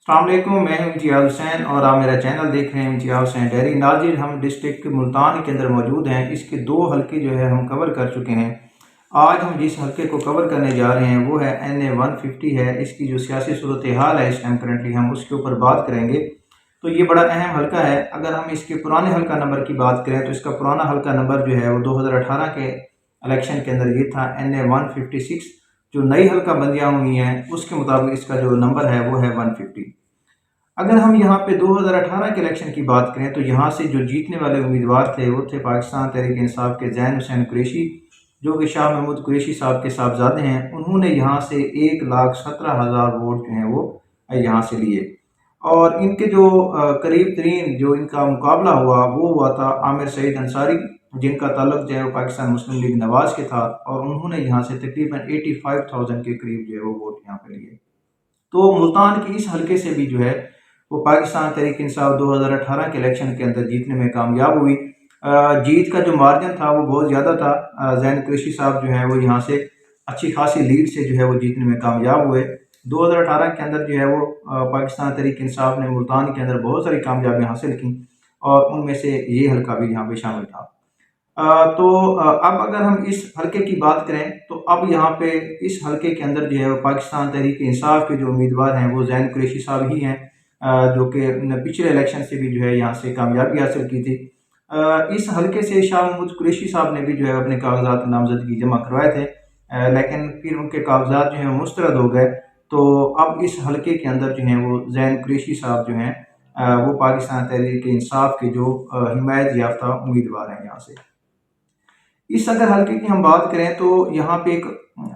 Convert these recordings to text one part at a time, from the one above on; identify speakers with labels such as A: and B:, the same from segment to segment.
A: السلام علیکم، میں ہوں امتیاز حسین اور آپ میرا چینل دیکھ رہے ہیں امتیاز حسین ڈیری ناظرین۔ ہم ڈسٹرکٹ ملتان کے اندر موجود ہیں۔ اس کے 2 حلقے جو ہے ہم کور کر چکے ہیں۔ آج ہم جس حلقے کو کور کرنے جا رہے ہیں وہ ہے NA-150 ہے۔ اس کی جو سیاسی صورتحال ہے اس ٹائم کرنٹلی ہم اس کے اوپر بات کریں گے۔ تو یہ بڑا اہم حلقہ ہے۔ اگر ہم اس کے پرانے حلقہ نمبر کی بات کریں تو اس کا پرانا حلقہ نمبر جو ہے وہ 2018 کے الیکشن کے اندر یہ تھا NA-156۔ جو نئی حلقہ بندیاں ہوئی ہیں اس کے مطابق اس کا جو نمبر ہے وہ ہے 150۔ اگر ہم یہاں پہ 2018 کے الیکشن کی بات کریں تو یہاں سے جو جیتنے والے امیدوار تھے وہ تھے پاکستان تحریک انصاف کے زین حسین قریشی، جو کہ شاہ محمود قریشی صاحب کے صاحبزادے ہیں۔ انہوں نے یہاں سے 1,17,000 ووٹ جو ہیں وہ یہاں سے لیے، اور ان کے جو قریب ترین جو ان کا مقابلہ ہوا تھا عامر سعید انصاری، جن کا تعلق جو ہے وہ پاکستان مسلم لیگ نواز کے تھا، اور انہوں نے یہاں سے تقریباً 85,000 کے قریب جو ہے وہ ووٹ یہاں پہ لیے۔ تو ملتان کے اس حلقے سے بھی جو ہے وہ پاکستان تحریک انصاف 2018 کے الیکشن کے اندر جیتنے میں کامیاب ہوئی۔ جیت کا جو مارجن تھا وہ بہت زیادہ تھا۔ زین قریشی صاحب جو ہے وہ یہاں سے اچھی خاصی لیڈ سے جو ہے وہ جیتنے میں کامیاب ہوئے۔ 2018 کے اندر جو ہے وہ پاکستان تحریک انصاف نے ملتان کے اندر بہت ساری کامیابیاں حاصل کیں، اور ان میں سے یہ حلقہ بھی یہاں پہ شامل تھا۔ تو اب اگر ہم اس حلقے کی بات کریں تو اب یہاں پہ اس حلقے کے اندر جو ہے وہ پاکستان تحریک انصاف کے جو امیدوار ہیں وہ زین قریشی صاحب ہی ہیں، جو کہ پچھلے الیکشن سے بھی جو ہے یہاں سے کامیابی حاصل کی تھی۔ اس حلقے سے شاہ محمود قریشی صاحب نے بھی جو ہے اپنے کاغذات نامزدگی جمع کروائے تھے، لیکن پھر ان کے کاغذات جو ہیں وہ مسترد ہو گئے۔ تو اب اس حلقے کے اندر جو ہیں وہ زین قریشی صاحب جو ہیں وہ پاکستان تحریک انصاف کے جو حمایت یافتہ امیدوار ہیں یہاں سے۔ اس اگر حلقے کی ہم بات کریں تو یہاں پہ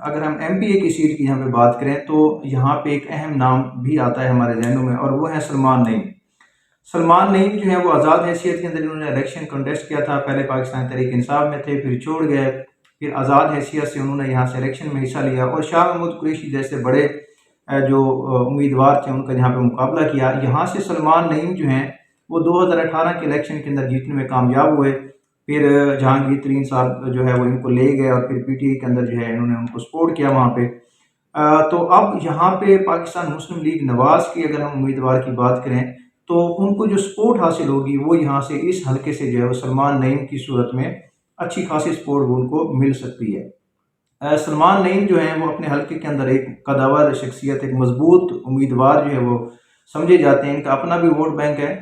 A: اگر ہم MPA کی سیٹ کی یہاں پہ بات کریں تو یہاں پہ ایک اہم نام بھی آتا ہے ہمارے ذہنوں میں، اور وہ ہے سلمان نعیم۔ سلمان نعیم جو ہے وہ آزاد حیثیت کے اندر انہوں نے الیکشن کنٹیسٹ کیا تھا۔ پہلے پاکستان تحریک انصاف میں تھے، پھر چھوڑ گئے، پھر آزاد حیثیت سے انہوں نے یہاں سے الیکشن میں حصہ لیا، اور شاہ محمود قریشی جیسے بڑے جو امیدوار تھے ان کا یہاں پہ مقابلہ کیا۔ یہاں سے سلمان نعیم جو ہیں وہ 2018 کے الیکشن کے اندر جیتنے میں کامیاب ہوئے۔ پھر جہانگیر ترین صاحب جو ہے وہ ان کو لے گئے، اور پھر PTI کے اندر جو ہے انہوں نے ان کو سپورٹ کیا وہاں پہ۔ تو اب یہاں پہ پاکستان مسلم لیگ نواز کی اگر ہم امیدوار کی بات کریں تو ان کو جو سپورٹ حاصل ہوگی وہ یہاں سے اس حلقے سے جو ہے وہ سلمان نعیم کی صورت میں اچھی خاصی سپورٹ ان کو مل سکتی ہے۔ سلمان نعیم جو ہیں وہ اپنے حلقے کے اندر ایک قداور شخصیت، ایک مضبوط امیدوار جو ہے وہ سمجھے جاتے ہیں۔ ان کا اپنا بھی ووٹ بینک ہے،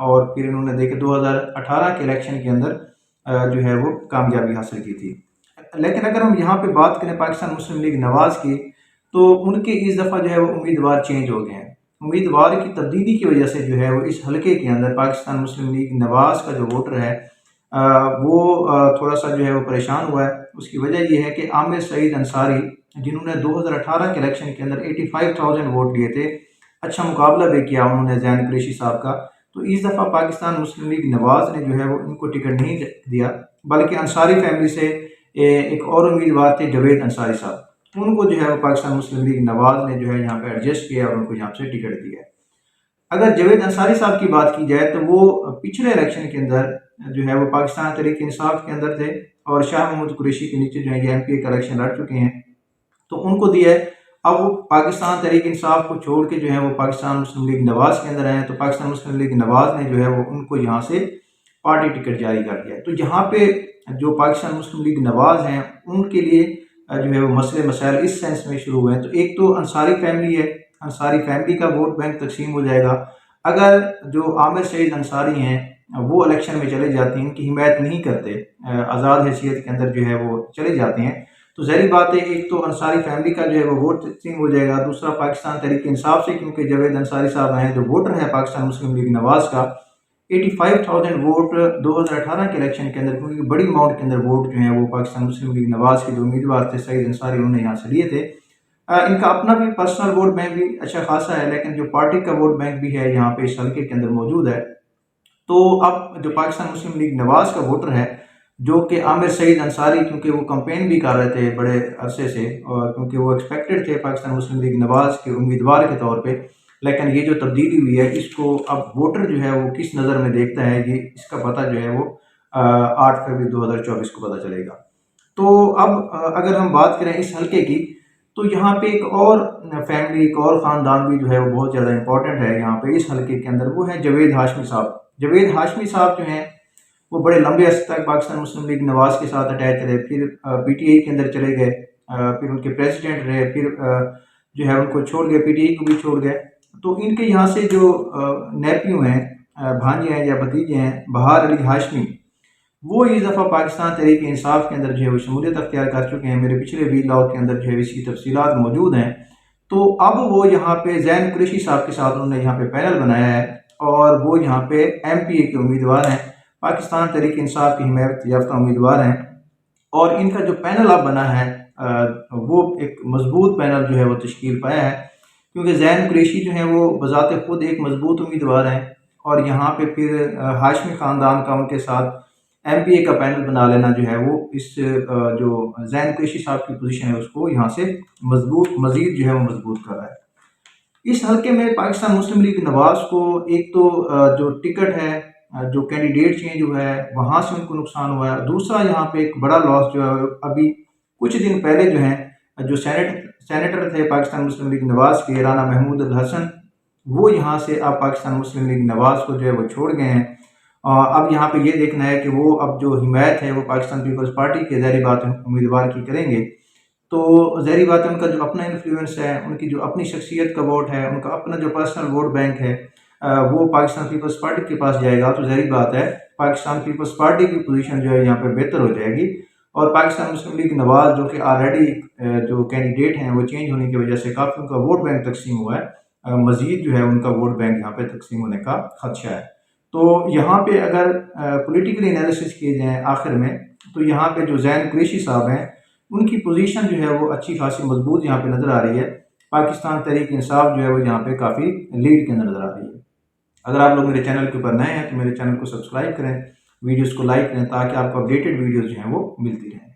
A: اور پھر انہوں نے دیکھے 2018 کے الیکشن کے اندر جو ہے وہ کامیابی حاصل کی تھی۔ لیکن اگر ہم یہاں پہ بات کریں پاکستان مسلم لیگ نواز کی تو ان کے اس دفعہ جو ہے وہ امیدوار چینج ہو گئے ہیں۔ امیدوار کی تبدیلی کی وجہ سے جو ہے وہ اس حلقے کے اندر پاکستان مسلم لیگ نواز کا جو ووٹر ہے وہ تھوڑا سا جو ہے وہ پریشان ہوا ہے۔ اس کی وجہ یہ ہے کہ عامر سعید انصاری، جنہوں نے 2018 کے الیکشن کے اندر 85,000 ووٹ لیے تھے، اچھا مقابلہ بھی کیا انہوں نے زین قریشی صاحب کا، تو اس دفعہ پاکستان مسلم لیگ نواز نے جو ہے وہ ان کو ٹکٹ نہیں دیا، بلکہ انصاری فیملی سے ایک اور امیدوار تھے جاوید انصاری صاحب، ان کو جو ہے وہ پاکستان مسلم لیگ نواز نے جو ہے یہاں پہ ایڈجسٹ کیا اور ان کو یہاں سے ٹکٹ دیا ہے۔ اگر جاوید انصاری صاحب کی بات کی جائے تو وہ پچھلے الیکشن کے اندر جو ہے وہ پاکستان تحریک انصاف کے اندر تھے، اور شاہ محمود قریشی کے نیچے جو ہے یہ MPA کا الیکشن لڑ چکے ہیں، تو ان کو دیا ہے۔ اب وہ پاکستان تحریک انصاف کو چھوڑ کے جو ہے وہ پاکستان مسلم لیگ نواز کے اندر آئے ہیں، تو پاکستان مسلم لیگ نواز نے جو ہے وہ ان کو یہاں سے پارٹی ٹکٹ جاری کر دیا ہے۔ تو یہاں پہ جو پاکستان مسلم لیگ نواز ہیں ان کے لیے جو ہے وہ مسئلے مسائل اس سینس میں شروع ہوئے ہیں۔ تو ایک تو انصاری فیملی ہے، انصاری فیملی کا ووٹ بینک تقسیم ہو جائے گا۔ اگر جو عامر سعید انصاری ہیں وہ الیکشن میں چلے جاتے ہیں، ان کی حمایت نہیں کرتے، آزاد حیثیت کے اندر جو ہے وہ چلے جاتے ہیں، تو ظاہری بات ہے ایک تو انصاری فیملی کا جو ہے وہ ووٹ تقسیم ہو جائے گا، دوسرا پاکستان تحریک انصاف سے، کیونکہ جاوید انصاری صاحب ہیں جو ووٹر ہے پاکستان مسلم لیگ نواز کا، 85,000 ووٹ 2018 کے الیکشن کے اندر، کیونکہ بڑی اماؤنٹ کے اندر ووٹ جو ہیں وہ پاکستان مسلم لیگ نواز کے جو امیدوار تھے سعید انصاری، انہوں نے یہاں سے لیے تھے۔ ان کا اپنا بھی پرسنل ووٹ بینک بھی اچھا خاصا ہے، لیکن جو پارٹی کا ووٹ بینک بھی ہے یہاں پہ اس حلقے کے اندر موجود ہے۔ تو اب جو پاکستان مسلم لیگ نواز کا ووٹر ہے، جو کہ عامر سعید انصاری، کیونکہ وہ کمپین بھی کر رہے تھے بڑے عرصے سے، اور کیونکہ وہ ایکسپیکٹڈ تھے پاکستان مسلم لیگ نواز کے امیدوار کے طور پہ، لیکن یہ جو تبدیلی ہوئی ہے اس کو اب ووٹر جو ہے وہ کس نظر میں دیکھتا ہے، یہ اس کا پتہ جو ہے وہ 8 فروری 2024 کو پتہ چلے گا۔ تو اب اگر ہم بات کریں اس حلقے کی تو یہاں پہ ایک اور فیملی، ایک اور خاندان بھی جو ہے وہ بہت زیادہ امپورٹنٹ ہے یہاں پہ اس حلقے کے اندر، وہ ہے جاوید ہاشمی صاحب۔ جاوید ہاشمی صاحب جو ہیں وہ بڑے لمبے عرصے تک پاکستان مسلم لیگ نواز کے ساتھ اٹیچ رہے، پھر پی ٹی آئی کے اندر چلے گئے، پھر ان کے پریزیڈنٹ رہے، پھر جو ہے ان کو چھوڑ گئے، پی ٹی آئی کو بھی چھوڑ گئے۔ تو ان کے یہاں سے جو نیپیو ہیں، بھانجے ہیں یا بھتیجے ہیں، بہار علی ہاشمی، وہ اس دفعہ پاکستان تحریک انصاف کے اندر جو ہے وہ شمولیت اختیار کر چکے ہیں۔ میرے پچھلے ویلاگ کے اندر جو ہے اس کی تفصیلات موجود ہیں۔ تو اب وہ یہاں پہ زین قریشی صاحب کے ساتھ انہوں نے یہاں پہ پینل بنایا ہے، اور وہ یہاں پہ ایم پی اے کے امیدوار ہیں، پاکستان تحریک انصاف کی حمایت یافتہ امیدوار ہیں۔ اور ان کا جو پینل اب بنا ہے وہ ایک مضبوط پینل جو ہے وہ تشکیل پایا ہے، کیونکہ زین قریشی جو ہیں وہ بذات خود ایک مضبوط امیدوار ہیں، اور یہاں پہ پھر ہاشمی خاندان کا ان کے ساتھ ایم پی اے کا پینل بنا لینا جو ہے وہ اس جو زین قریشی صاحب کی پوزیشن ہے اس کو یہاں سے مزید جو ہے وہ مضبوط کر رہا ہے۔ اس حلقے میں پاکستان مسلم لیگ نواز کو ایک تو جو ٹکٹ ہے، جو کینڈیڈیٹ چینج ہوا ہے وہاں سے ان کو نقصان ہوا ہے، دوسرا یہاں پہ ایک بڑا لاس جو ہے ابھی کچھ دن پہلے جو ہیں جو سینیٹر تھے پاکستان مسلم لیگ نواز کے، رانا محمود الحسن، وہ یہاں سے اب پاکستان مسلم لیگ نواز کو جو ہے وہ چھوڑ گئے ہیں۔ اب یہاں پہ یہ دیکھنا ہے کہ وہ اب جو حمایت ہے وہ پاکستان پیپلز پارٹی کے ظاہری بات امیدوار کی کریں گے، تو ظاہری بات ہے ان کا جو اپنا انفلوئنس ہے، ان کی جو اپنی شخصیت کا ووٹ ہے، ان کا اپنا جو پرسنل ووٹ بینک ہے، وہ پاکستان پیپلز پارٹی کے پاس جائے گا، تو ظاہری بات ہے پاکستان پیپلز پارٹی کی پوزیشن جو ہے یہاں پہ بہتر ہو جائے گی، اور پاکستان مسلم لیگ نواز جو کہ آلریڈی جو کینڈیڈیٹ ہیں وہ چینج ہونے کی وجہ سے کافی ان کا ووٹ بینک تقسیم ہوا ہے، مزید جو ہے ان کا ووٹ بینک یہاں پہ تقسیم ہونے کا خدشہ ہے۔ تو یہاں پہ اگر پولیٹیکلی انالیسس کیے جائیں آخر میں، تو یہاں پہ جو زین قریشی صاحب ہیں ان کی پوزیشن جو ہے وہ اچھی خاصی مضبوط یہاں پہ نظر آ رہی ہے، پاکستان تحریک انصاف جو ہے وہ یہاں پہ کافی لیڈ کے اندر نظر آ رہی ہے۔ اگر آپ لوگ میرے چینل کے اوپر نئے ہیں تو میرے چینل کو سبسکرائب کریں، ویڈیوز کو لائک کریں، تاکہ آپ کو اپڈیٹڈ ویڈیوز جو ہیں وہ ملتی رہیں۔